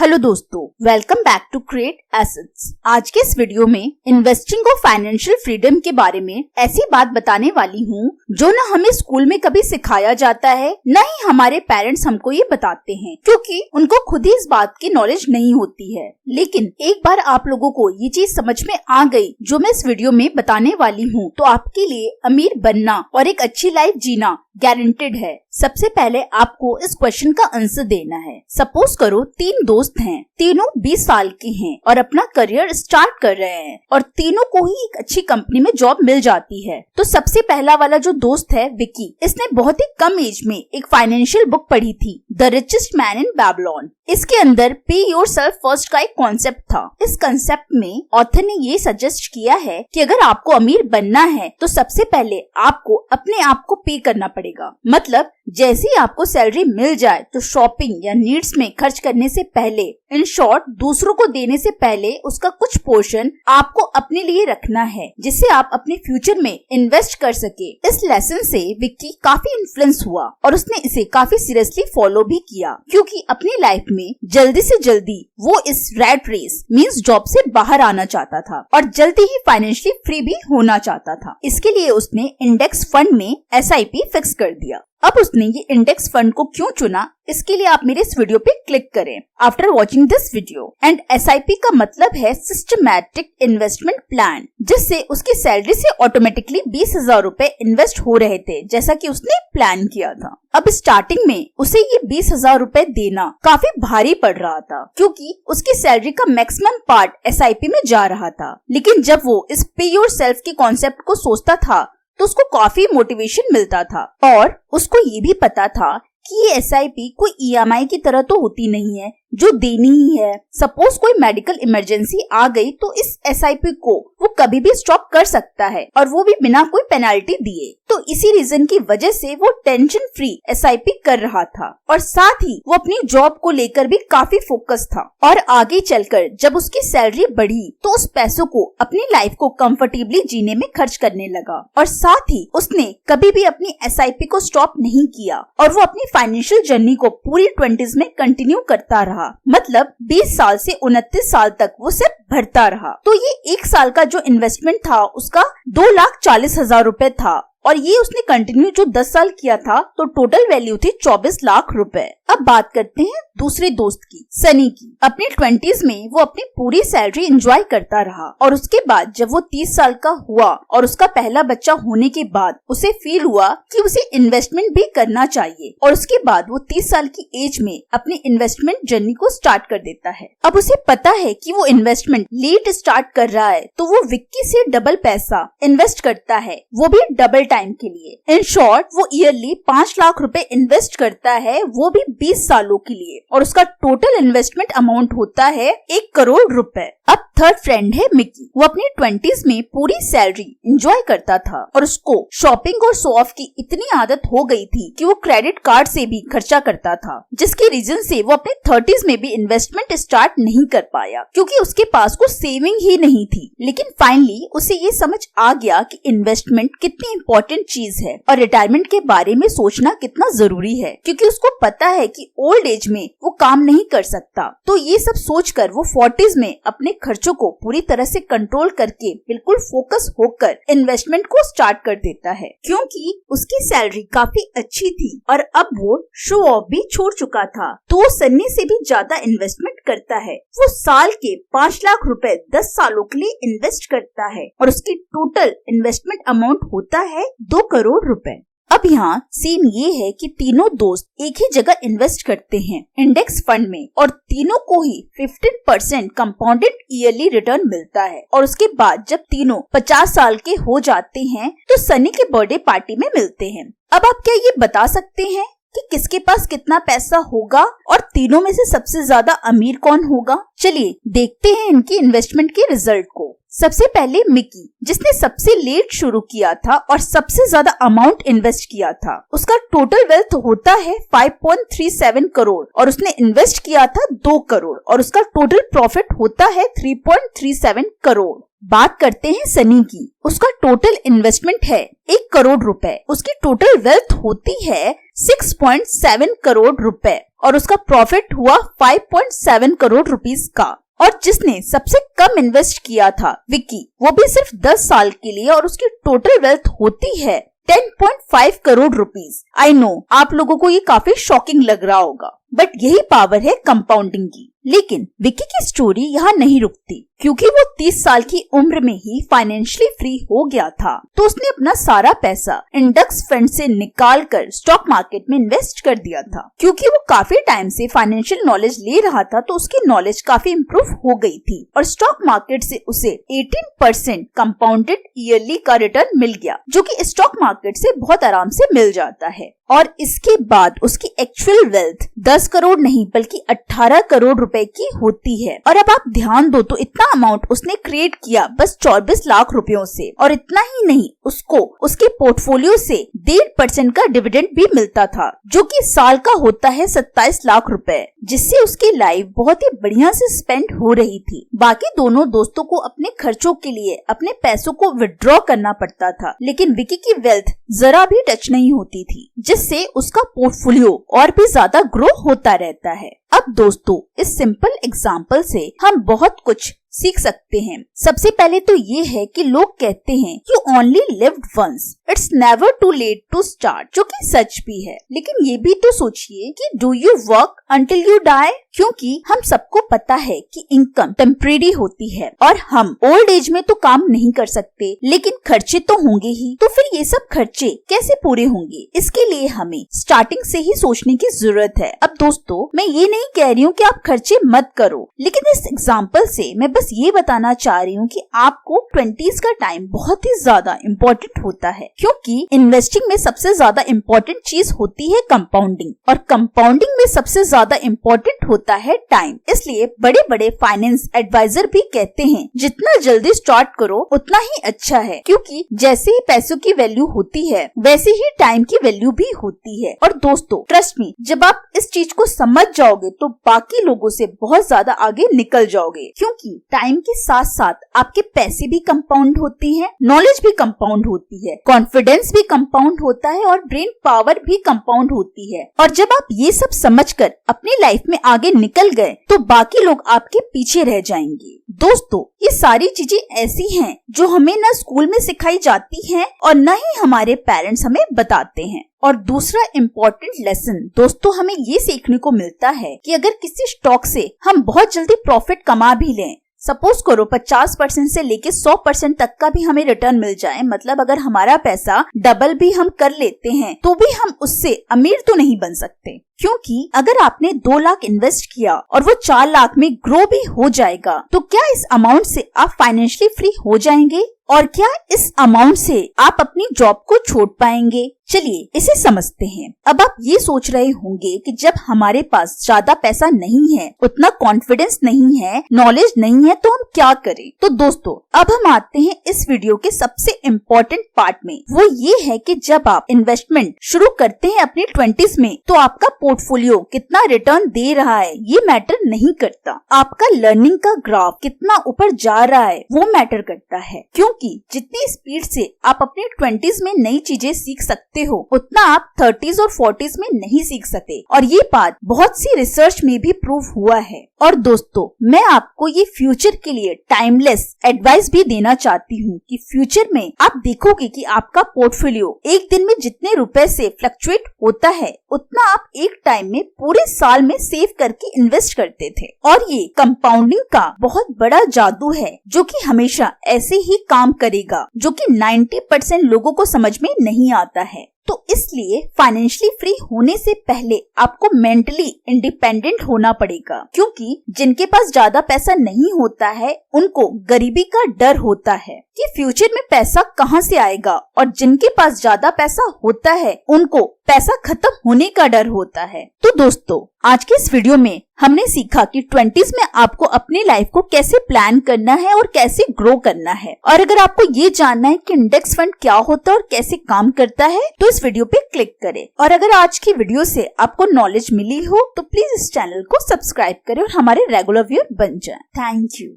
Hello दोस्तों, welcome back to create assets. आज के इस वीडियो में इन्वेस्टिंग और फाइनेंशियल फ्रीडम के बारे में ऐसी बात बताने वाली हूँ जो न हमें स्कूल में कभी सिखाया जाता है, न ही हमारे पेरेंट्स हमको ये बताते हैं, क्योंकि उनको खुद ही इस बात की नॉलेज नहीं होती है। लेकिन एक बार आप लोगों को ये चीज समझ में आ गई जो मैं इस वीडियो में बताने वाली हूँ, तो आपके लिए अमीर बनना और एक अच्छी लाइफ जीना गारंटेड है। सबसे पहले आपको इस क्वेश्चन का आंसर देना है। सपोज करो 3 दोस्त हैं, तीनों 20 साल के हैं और अपना करियर स्टार्ट कर रहे हैं और तीनों को ही एक अच्छी कंपनी में जॉब मिल जाती है। तो सबसे पहला वाला जो दोस्त है विकी, इसने बहुत ही कम एज में एक फाइनेंशियल बुक पढ़ी थी, the richest man in Babylon. इसके अंदर पे योरसेल्फ फर्स्ट का एक कॉन्सेप्ट था। इस कॉन्सेप्ट में ऑथर ने ये सजेस्ट किया है कि अगर आपको अमीर बनना है तो सबसे पहले आपको अपने आप को पे करना पड़ेगा। मतलब जैसे ही आपको सैलरी मिल जाए तो शॉपिंग या नीड्स में खर्च करने से पहले, इन शॉर्ट दूसरों को देने से पहले, उसका कुछ पोर्शन आपको अपने लिए रखना है जिससे आप अपने फ्यूचर में इन्वेस्ट कर सके। इस लेसन से विक्की काफी इन्फ्लुएंस हुआ और उसने इसे काफी सीरियसली फॉलो भी किया, क्योंकि अपनी लाइफ में जल्दी से जल्दी वो इस रैट रेस मींस जॉब से बाहर आना चाहता था और जल्दी ही फाइनेंशियली फ्री भी होना चाहता था। इसके लिए उसने इंडेक्स फंड में SIP फिक्स कर दिया। अब उसने ये इंडेक्स फंड को क्यों चुना, इसके लिए आप मेरे इस वीडियो पे क्लिक करें after watching this video. And SIP का मतलब है सिस्टमैटिक इन्वेस्टमेंट प्लान, जिससे उसकी सैलरी से ऑटोमेटिकली 20,000 रूपए इन्वेस्ट हो रहे थे जैसा कि उसने प्लान किया था। अब स्टार्टिंग में उसे ये 20,000 रूपए देना काफी भारी पड़ रहा था, क्योंकि उसकी सैलरी का मैक्सिमम पार्ट SIP में जा रहा था। लेकिन जब वो इस पे योरसेल्फ के कॉन्सेप्ट को सोचता था तो उसको काफी मोटिवेशन मिलता था और उसको ये भी पता था कि ये SIP कोई EMI की तरह तो होती नहीं है जो देनी ही है। सपोज कोई मेडिकल इमरजेंसी आ गई तो इस SIP को वो कभी भी स्टॉप कर सकता है और वो भी बिना कोई पेनाल्टी दिए। तो इसी रीजन की वजह से वो टेंशन फ्री SIP कर रहा था और साथ ही वो अपनी जॉब को लेकर भी काफी फोकस था। और आगे चलकर जब उसकी सैलरी बढ़ी तो उस पैसों को अपनी लाइफ को कंफर्टेबली जीने में खर्च करने लगा और साथ ही उसने कभी भी अपनी SIP को स्टॉप नहीं किया और वो अपनी फाइनेंशियल जर्नी को पूरी 20s में कंटिन्यू करता रहा। मतलब 20 साल से 29 साल तक वो सिर्फ भरता रहा। तो ये 1 साल का जो इन्वेस्टमेंट था उसका 2,40,000 रूपए था और ये उसने कंटिन्यू जो 10 साल किया था तो टोटल वैल्यू थी 24 लाख रुपए। अब बात करते हैं दूसरे दोस्त की, सनी की। अपने 20s में वो अपनी पूरी सैलरी एंजॉय करता रहा और उसके बाद जब वो 30 साल का हुआ और उसका पहला बच्चा होने के बाद उसे फील हुआ कि उसे इन्वेस्टमेंट भी करना चाहिए और उसके बाद वो 30 साल की एज में अपनी इन्वेस्टमेंट जर्नी को स्टार्ट कर देता है। अब उसे पता है कि वो इन्वेस्टमेंट लेट स्टार्ट कर रहा है तो वो विक्की से डबल पैसा इन्वेस्ट करता है, वो भी डबल टाइम के लिए। इन शॉर्ट वो ईयरली 5 लाख रुपए इन्वेस्ट करता है, वो भी 20 सालों के लिए, और उसका टोटल इन्वेस्टमेंट अमाउंट होता है 1 करोड़ रुपए। अब थर्ड फ्रेंड है मिकी। वो अपनी 20s में पूरी सैलरी एंजॉय करता था और उसको शॉपिंग और शो ऑफ की इतनी आदत हो गई थी कि वो क्रेडिट कार्ड से भी खर्चा करता था, जिसके रीजन से वो अपने 30s में भी इन्वेस्टमेंट स्टार्ट नहीं कर पाया क्योंकि उसके पास कोई सेविंग ही नहीं थी। लेकिन फाइनली उसे ये समझ आ गया कि इन्वेस्टमेंट कितनी इंपॉर्टेंट चीज है और रिटायरमेंट के बारे में सोचना कितना जरूरी है, क्योंकि उसको पता है कि ओल्ड एज में वो काम नहीं कर सकता। तो ये सब सोचकर वो 40s में अपने खर्चों को पूरी तरह से कंट्रोल करके बिल्कुल फोकस होकर इन्वेस्टमेंट को स्टार्ट कर देता है, क्योंकि उसकी सैलरी काफी अच्छी थी और अब वो शो ऑफ भी छोड़ चुका था। तो वो सन्नी से भी ज्यादा इन्वेस्टमेंट करता है। वो साल के 5 लाख रुपए 10 सालों के लिए इन्वेस्ट करता है और उसकी टोटल इन्वेस्टमेंट अमाउंट होता है 2 करोड़ रुपए। अब यहाँ सीन ये है कि तीनों दोस्त एक ही जगह इन्वेस्ट करते हैं इंडेक्स फंड में और तीनों को ही 15% कंपाउंडेड ईयरली रिटर्न मिलता है। और उसके बाद जब तीनों 50 साल के हो जाते हैं तो सनी के बर्थडे पार्टी में मिलते हैं। अब आप क्या ये बता सकते हैं कि किसके पास कितना पैसा होगा और तीनों में से सबसे ज्यादा अमीर कौन होगा? चलिए देखते हैं इनकी इन्वेस्टमेंट के रिजल्ट को। सबसे पहले मिकी, जिसने सबसे लेट शुरू किया था और सबसे ज्यादा अमाउंट इन्वेस्ट किया था। उसका टोटल वेल्थ होता है 5.37 करोड़ और उसने इन्वेस्ट किया था 2 करोड़ और उसका टोटल प्रॉफिट होता है 3.37 करोड़। बात करते हैं सनी की। उसका टोटल इन्वेस्टमेंट है 1 करोड़ रुपए। उसकी टोटल वेल्थ होती है 6.7 करोड़ रुपए और उसका प्रॉफिट हुआ 5.7 करोड़ रुपीस का। और जिसने सबसे कम इन्वेस्ट किया था विक्की, वो भी सिर्फ 10 साल के लिए, और उसकी टोटल वेल्थ होती है 10.5 करोड़ रुपीस। आई नो आप लोगों को ये काफी शॉकिंग लग रहा होगा, बट यही पावर है कंपाउंडिंग की। लेकिन विक्की की स्टोरी यहाँ नहीं रुकती, क्योंकि वो 30 साल की उम्र में ही फाइनेंशियली फ्री हो गया था, तो उसने अपना सारा पैसा इंडेक्स फंड से निकाल कर स्टॉक मार्केट में इन्वेस्ट कर दिया था। क्योंकि वो काफी टाइम से फाइनेंशियल नॉलेज ले रहा था, तो उसकी नॉलेज काफी इम्प्रूव हो गई थी और स्टॉक मार्केट से उसे 18% कंपाउंडेड ईयरली का रिटर्न मिल गया, जो कि स्टॉक मार्केट से बहुत आराम से मिल जाता है। और इसके बाद उसकी एक्चुअल वेल्थ 10 करोड़ नहीं बल्कि 18 करोड़ रुपए की होती है। और अब आप ध्यान दो तो इतना अमाउंट उसने क्रिएट किया बस 24 लाख रुपयों से। और इतना ही नहीं, उसको उसके पोर्टफोलियो से 1.5% का डिविडेंड भी मिलता था, जो कि साल का होता है 27 लाख रुपए, जिससे उसकी लाइफ बहुत ही बढ़िया से स्पेंड हो रही थी। बाकी दोनों दोस्तों को अपने खर्चों के लिए अपने पैसों को विड्रॉ करना पड़ता था, लेकिन विक्की की वेल्थ जरा भी टच नहीं होती थी, जिससे उसका पोर्टफोलियो और भी ज्यादा ग्रो होता रहता है। अब दोस्तों, इस सिंपल एग्जाम्पल से हम बहुत कुछ सीख सकते हैं। सबसे पहले तो ये है कि लोग कहते हैं you only lived once, it's never too late to start, जो कि सच भी है। लेकिन ये भी तो सोचिए कि do you work until you die, क्योंकि हम सबको पता है कि इनकम टेम्परेरी होती है और हम ओल्ड एज में तो काम नहीं कर सकते, लेकिन खर्चे तो होंगे ही। तो फिर ये सब खर्चे कैसे पूरे होंगे, इसके लिए हमें स्टार्टिंग से ही सोचने की जरूरत है। अब दोस्तों, मैं ये नहीं कह रही हूँ कि आप खर्चे मत करो, लेकिन इस एग्जाम्पल से मैं बस ये बताना चाह रही हूँ कि आपको 20s का टाइम बहुत ही ज्यादा इम्पोर्टेंट होता है, क्योंकि इन्वेस्टिंग में सबसे ज्यादा इम्पोर्टेंट चीज होती है कंपाउंडिंग, और कंपाउंडिंग में सबसे ज्यादा इम्पोर्टेंट होता है टाइम। इसलिए बड़े बड़े फाइनेंस एडवाइजर भी कहते हैं जितना जल्दी स्टार्ट करो उतना ही अच्छा है, क्योंकि जैसे ही पैसों की वैल्यू होती है वैसे ही टाइम की वैल्यू भी होती है। और दोस्तों ट्रस्ट मी, जब आप इस चीज को समझ जाओगे तो बाकी लोगों से बहुत ज्यादा आगे निकल जाओगे, क्योंकि टाइम के साथ साथ आपके पैसे भी कंपाउंड होते हैं, नॉलेज भी कंपाउंड होती है, कॉन्फिडेंस भी कंपाउंड होता है और ब्रेन पावर भी कंपाउंड होती है। और जब आप ये सब समझकर अपनी लाइफ में आगे निकल गए तो बाकी लोग आपके पीछे रह जाएंगे। दोस्तों, ये सारी चीजें ऐसी हैं जो हमें न स्कूल में सिखाई जाती हैं और न ही हमारे पेरेंट्स हमें बताते हैं। और दूसरा इम्पोर्टेंट लेसन दोस्तों, हमें ये सीखने को मिलता है कि अगर किसी स्टॉक से हम बहुत जल्दी प्रॉफिट कमा भी लें, सपोज करो 50% से लेके 100% तक का भी हमें रिटर्न मिल जाए, मतलब अगर हमारा पैसा डबल भी हम कर लेते हैं तो भी हम उससे अमीर तो नहीं बन सकते, क्योंकि अगर आपने 2 लाख इन्वेस्ट किया और वो 4 लाख में ग्रो भी हो जाएगा, तो क्या इस अमाउंट से आप फाइनेंशियली फ्री हो जाएंगे? और क्या इस अमाउंट से आप अपनी जॉब को छोड़ पाएंगे? चलिए इसे समझते हैं। अब आप ये सोच रहे होंगे कि जब हमारे पास ज्यादा पैसा नहीं है, उतना कॉन्फिडेंस नहीं है, नॉलेज नहीं है, तो हम क्या करें? तो दोस्तों, अब हम आते हैं इस वीडियो के सबसे इम्पोर्टेंट पार्ट में। वो ये है कि जब आप इन्वेस्टमेंट शुरू करते हैं अपनी 20s में, तो आपका पोर्टफोलियो कितना रिटर्न दे रहा है ये मैटर नहीं करता, आपका लर्निंग का ग्राफ कितना ऊपर जा रहा है वो मैटर करता है। क्योंकि जितनी स्पीड से आप अपने 20s में नई चीजें सीख सकते हो, उतना आप 30s और 40s में नहीं सीख सकते, और ये बात बहुत सी रिसर्च में भी प्रूव हुआ है। और दोस्तों, मैं आपको ये फ्यूचर के लिए टाइमलेस एडवाइस भी देना चाहती हूँ कि फ्यूचर में आप देखोगे कि आपका पोर्टफोलियो एक दिन में जितने रुपए से फ्लक्चुएट होता है, उतना आप एक टाइम में पूरे साल में सेव करके इन्वेस्ट करते थे। और ये कंपाउंडिंग का बहुत बड़ा जादू है, जो कि हमेशा ऐसे ही काम करेगा, जो कि 90% लोगों को समझ में नहीं आता है। तो इसलिए फाइनेंशियली फ्री होने से पहले आपको मेंटली इंडिपेंडेंट होना पड़ेगा, क्योंकि जिनके पास ज्यादा पैसा नहीं होता है उनको गरीबी का डर होता है कि फ्यूचर में पैसा कहां से आएगा, और जिनके पास ज्यादा पैसा होता है उनको पैसा खत्म होने का डर होता है। तो दोस्तों, आज के इस वीडियो में हमने सीखा कि 20s में आपको अपनी लाइफ को कैसे प्लान करना है और कैसे ग्रो करना है। और अगर आपको ये जानना है कि इंडेक्स फंड क्या होता है और कैसे काम करता है, तो इस वीडियो पे क्लिक करें। और अगर आज की वीडियो से आपको नॉलेज मिली हो तो प्लीज इस चैनल को सब्सक्राइब करें और हमारे रेगुलर व्यूअर बन जाएं। Thank you.